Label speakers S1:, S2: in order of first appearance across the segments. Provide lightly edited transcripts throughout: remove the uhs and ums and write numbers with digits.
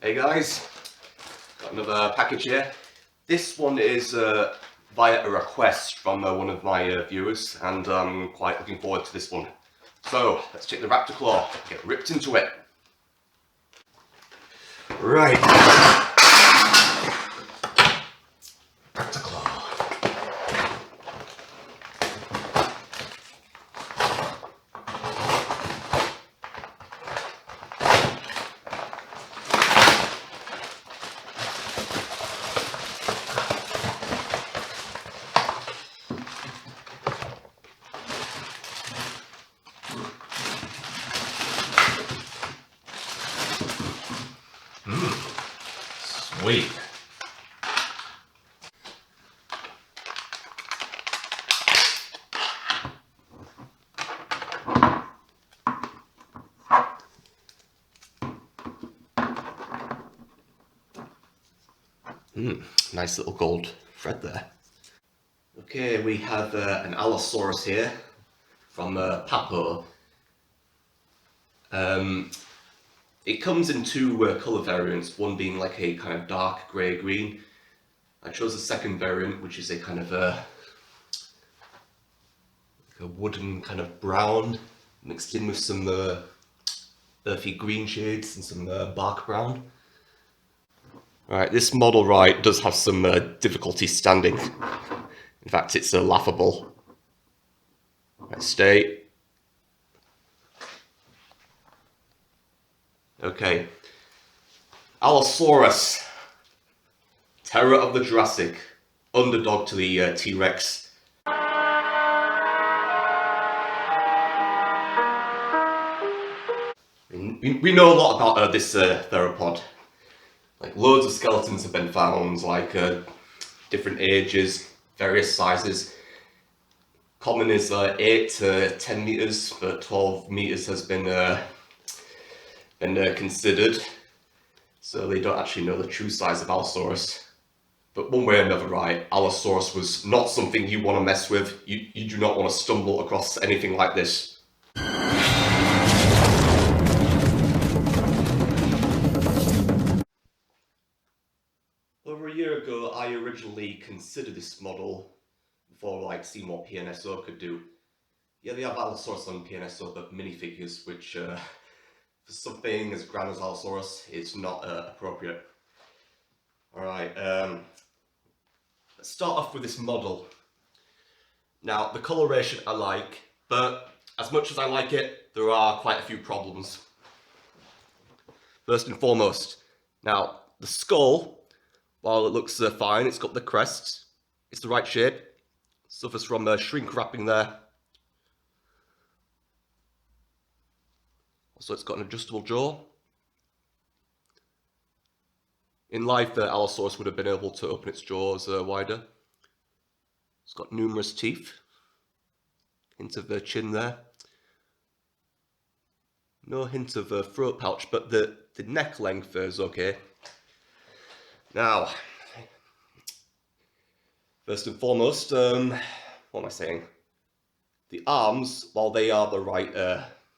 S1: Hey guys, got another package here. This one is via a request from one of my viewers, and I'm quite looking forward to this one. So let's take the raptor claw, get ripped into it. Right, raptor claw. Sweet. Nice little gold thread there. Okay, we have an Allosaurus here from Papo. It comes in two colour variants, one being like a kind of dark grey-green. I chose the second variant, which is a kind of like a wooden kind of brown, mixed in with some earthy green shades and some bark brown. Right, this model does have some difficulty standing. In fact, it's laughable. Right, stay. Okay. Allosaurus. Terror of the Jurassic. Underdog to the T-Rex. We know a lot about this theropod. Like, loads of skeletons have been found, like different ages, various sizes. Common is 8 to 10 meters, but 12 meters has been considered. So they don't actually know the true size of Allosaurus. But one way or another, right, Allosaurus was not something you want to mess with. You do not want to stumble across anything like this. Over a year ago, I originally considered this model before seeing what PNSO could do. Yeah, they have Allosaurus on PNSO, but minifigures, which for something as grand as Allosaurus is not appropriate. Alright, let's start off with this model. Now, the coloration I like, but as much as I like it, there are quite a few problems. First and foremost, now, the skull, while it looks fine, it's got the crest, it's the right shape, suffers from shrink wrapping there. Also, it's got an adjustable jaw. In life, Allosaurus would have been able to open its jaws wider. It's got numerous teeth. Hint of the chin there. No hint of a throat pouch, but the neck length is okay. Now, first and foremost, what am I saying? The arms, while they are the right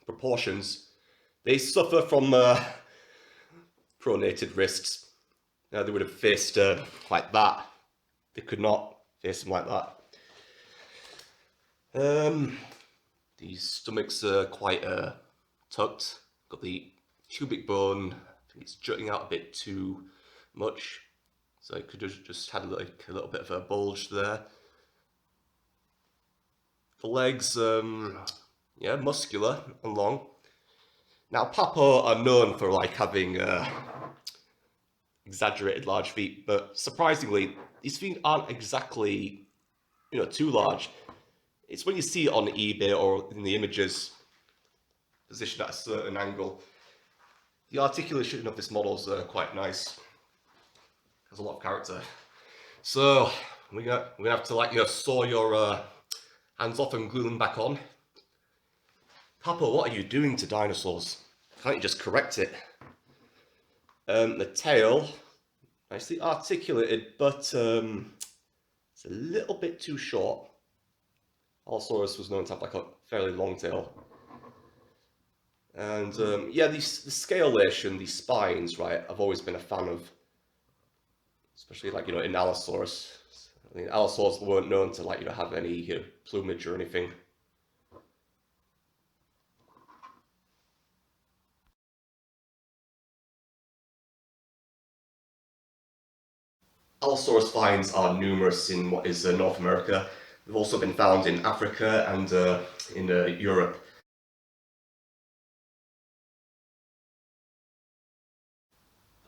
S1: proportions, they suffer from pronated wrists. Now, they would have faced like that. They could not face them like that. The stomachs are quite tucked. Got the pubic bone. I think it's jutting out a bit too much. So it could have just had a little bit of a bulge there. The legs, yeah, muscular and long. Now, Papo are known for having exaggerated large feet, but surprisingly, these feet aren't exactly, too large. It's when you see it on eBay or in the images positioned at a certain angle. The articulation of this model is quite nice. Has a lot of character. So we're gonna have to saw your hands off and glue them back on. Papo, what are you doing to dinosaurs? Can't you just correct it? The tail, nicely articulated, but it's a little bit too short. Allosaurus was known to have a fairly long tail. And yeah, the scalation, these spines, right, I've always been a fan of, especially like, in Allosaurus. I mean, Allosaurus weren't known to like, have any plumage or anything. Allosaurus finds are numerous in what is North America. They've also been found in Africa and in Europe.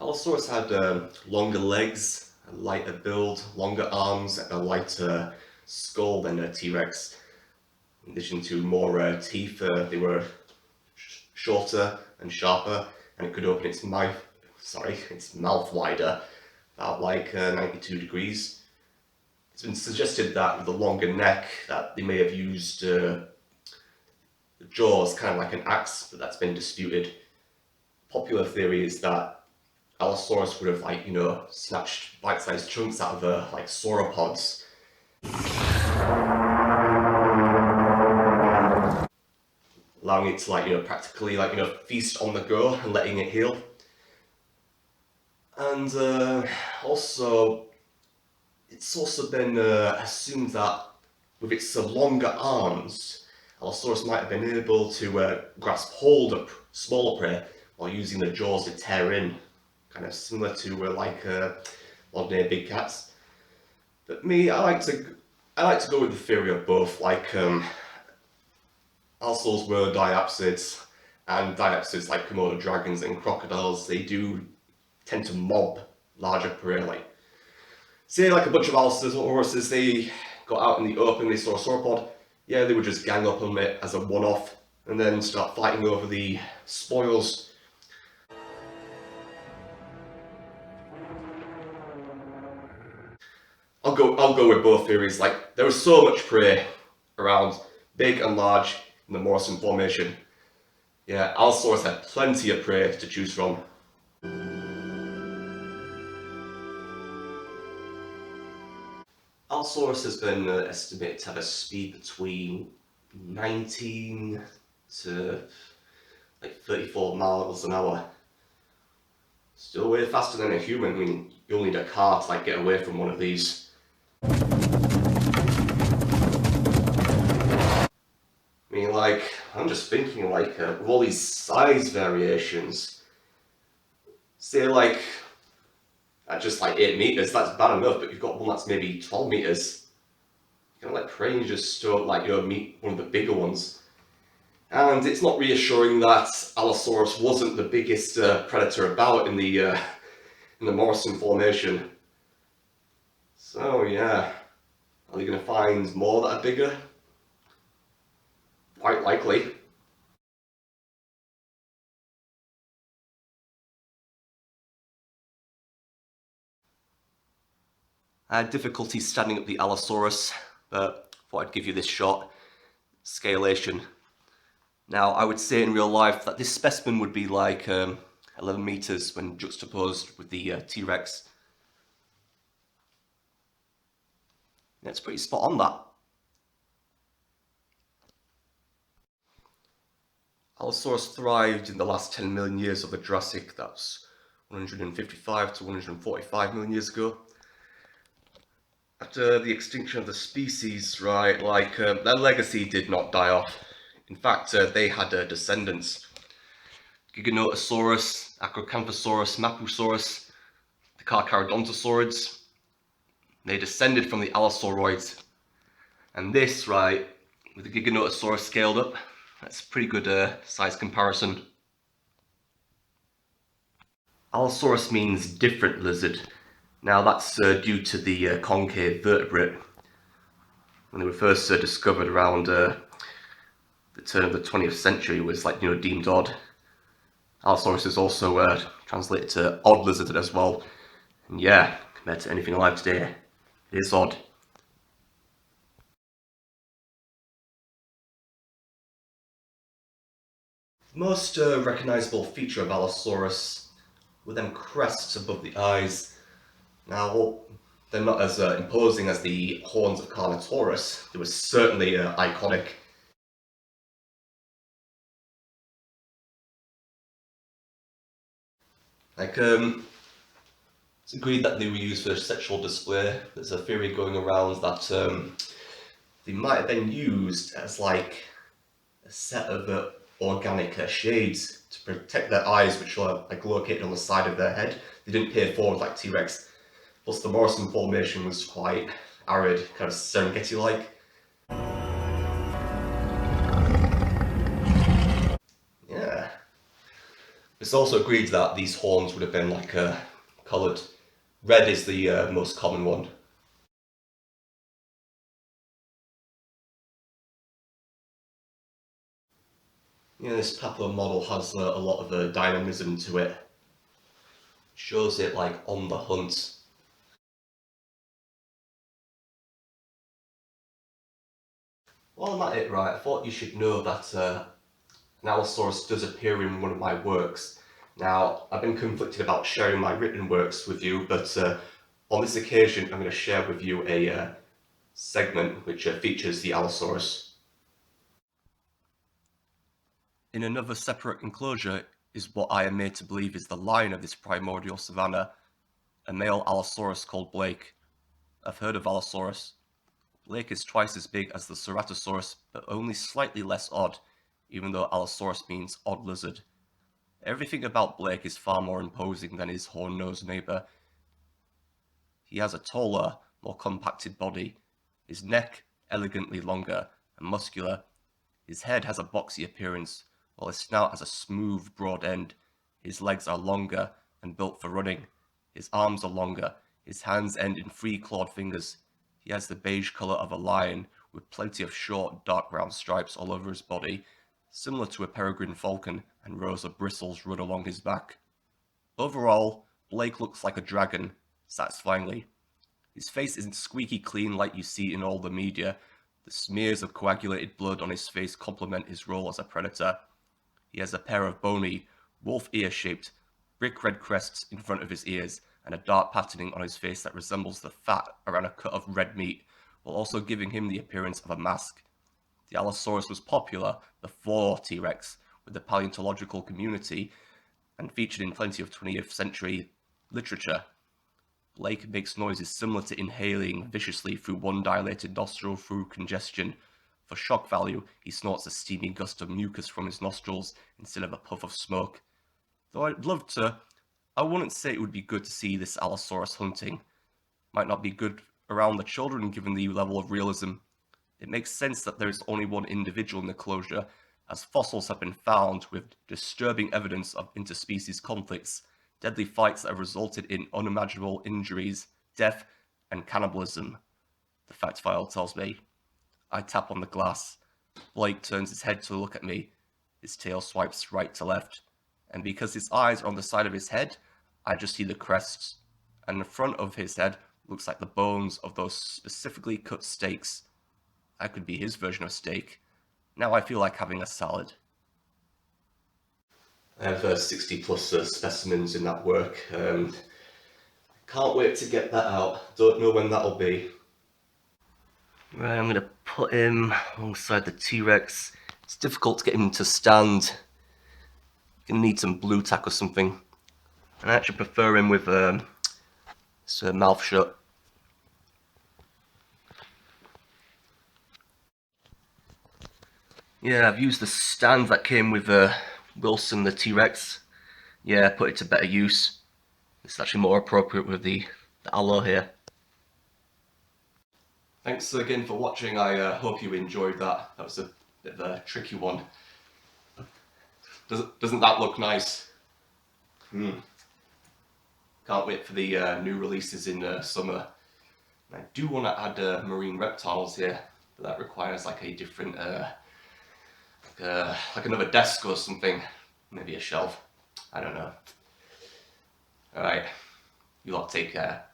S1: Allosaurus had longer legs, a lighter build, longer arms, and a lighter skull than a T-Rex. In addition to more teeth, they were shorter and sharper, and it could open its mouth wider, about like 92 degrees. It's been suggested that with the longer neck, that they may have used the jaws kind of like an axe, but that's been disputed. Popular theory is that Allosaurus would have snatched bite-sized chunks out of like sauropods. Allowing it to practically feast on the go and letting it heal. And also, it's also been assumed that with its longer arms, Allosaurus might have been able to grasp hold of smaller prey while using the jaws to tear in, kind of similar to modern day big cats. But me, I like to go with the theory of both. Allosaurus were diapsids, and diapsids like Komodo dragons and crocodiles, they do tend to mob larger prey. Like, say like a bunch of Allosauruses, they got out in the open, they saw a sauropod, yeah, they would just gang up on it as a one-off, and then start fighting over the spoils. I'll go with both theories. Like, there was so much prey around, big and large, in the Morrison Formation. Yeah, Allosaurus had plenty of prey to choose from. Allosaurus has been estimated to have a speed between 19 to like 34 miles an hour. Still way faster than a human. I mean, you'll need a car to get away from one of these. I mean, I'm just thinking with all these size variations, say at just 8 meters, that's bad enough, but you've got one that's maybe 12 meters. You know, praying you just don't meet one of the bigger ones. And it's not reassuring that Allosaurus wasn't the biggest predator about in the Morrison Formation. So yeah, are they going to find more that are bigger? Quite likely. I had difficulty standing up the Allosaurus, but thought I'd give you this shot. Scalation. Now, I would say in real life that this specimen would be 11 meters when juxtaposed with the T-Rex. Yeah, it's pretty spot on, that. Allosaurus thrived in the last 10 million years of the Jurassic. That's 155 to 145 million years ago. After the extinction of the species, right, their legacy did not die off. In fact, they had descendants. Giganotosaurus, Acrocanthosaurus, Mapusaurus, the Carcharodontosaurids. They descended from the Allosauroids. And this, right, with the Giganotosaurus scaled up, that's a pretty good size comparison. Allosaurus means different lizard. Now that's due to the concave vertebrate. When they were first discovered around the turn of the 20th century, it was deemed odd. Allosaurus is also translated to odd lizard as well. And yeah, compared to anything alive today, it is odd. The most recognisable feature of Allosaurus were them crests above the eyes. Now, they're not as imposing as the horns of Carnotaurus. They were certainly iconic. Like, it's agreed that they were used for sexual display. There's a theory going around that they might have been used as like a set of organic shades to protect their eyes, which are like located on the side of their head. They didn't peer forward like T-Rex. Plus, the Morrison formation was quite arid, kind of Serengeti-like. Yeah. It's also agreed that these horns would have been like coloured. Red is the most common one. Yeah, this Papo model has a lot of dynamism to it. Shows it like on the hunt. Well, I'm at it right. I thought you should know that an Allosaurus does appear in one of my works. Now, I've been conflicted about sharing my written works with you, but on this occasion, I'm going to share with you a segment which features the Allosaurus. In another separate enclosure is what I am made to believe is the lion of this primordial savanna, a male Allosaurus called Blake. I've heard of Allosaurus. Blake is twice as big as the Ceratosaurus, but only slightly less odd, even though Allosaurus means odd lizard. Everything about Blake is far more imposing than his horn-nosed neighbour. He has a taller, more compacted body, his neck elegantly longer and muscular. His head has a boxy appearance, while his snout has a smooth, broad end. His legs are longer and built for running. His arms are longer. His hands end in 3 clawed fingers. He has the beige colour of a lion, with plenty of short, dark brown stripes all over his body, similar to a peregrine falcon, and rows of bristles run along his back. Overall, Blake looks like a dragon, satisfyingly. His face isn't squeaky clean like you see in all the media. The smears of coagulated blood on his face complement his role as a predator. He has a pair of bony, wolf ear-shaped, brick-red crests in front of his ears, and a dark patterning on his face that resembles the fat around a cut of red meat, while also giving him the appearance of a mask. The Allosaurus was popular before T-Rex with the paleontological community and featured in plenty of 20th century literature. Blake makes noises similar to inhaling viciously through one dilated nostril through congestion. For shock value, he snorts a steamy gust of mucus from his nostrils instead of a puff of smoke. Though I'd love to, I wouldn't say it would be good to see this Allosaurus hunting. Might not be good around the children given the level of realism. It makes sense that there is only one individual in the closure, as fossils have been found with disturbing evidence of interspecies conflicts, deadly fights that have resulted in unimaginable injuries, death, and cannibalism. The fact file tells me. I tap on the glass. Blake turns his head to look at me. His tail swipes right to left. And because his eyes are on the side of his head, I just see the crests. And the front of his head looks like the bones of those specifically cut steaks. I could be his version of steak. Now I feel like having a salad. I have 60 plus specimens in that work. Can't wait to get that out. Don't know when that'll be. Right, I'm going to put him alongside the T-Rex. It's difficult to get him to stand. Gonna need some blue tack or something. And I actually prefer him with mouth shut. Yeah, I've used the stand that came with Wilson the T-Rex. Yeah, put it to better use. It's actually more appropriate with the Allo here. Thanks again for watching. I hope you enjoyed that. That was a bit of a tricky one. Doesn't that look nice? Can't wait for the new releases in summer. And I do want to add marine reptiles here, but that requires like a different, like another desk or something. Maybe a shelf. I don't know. Alright, you lot take care.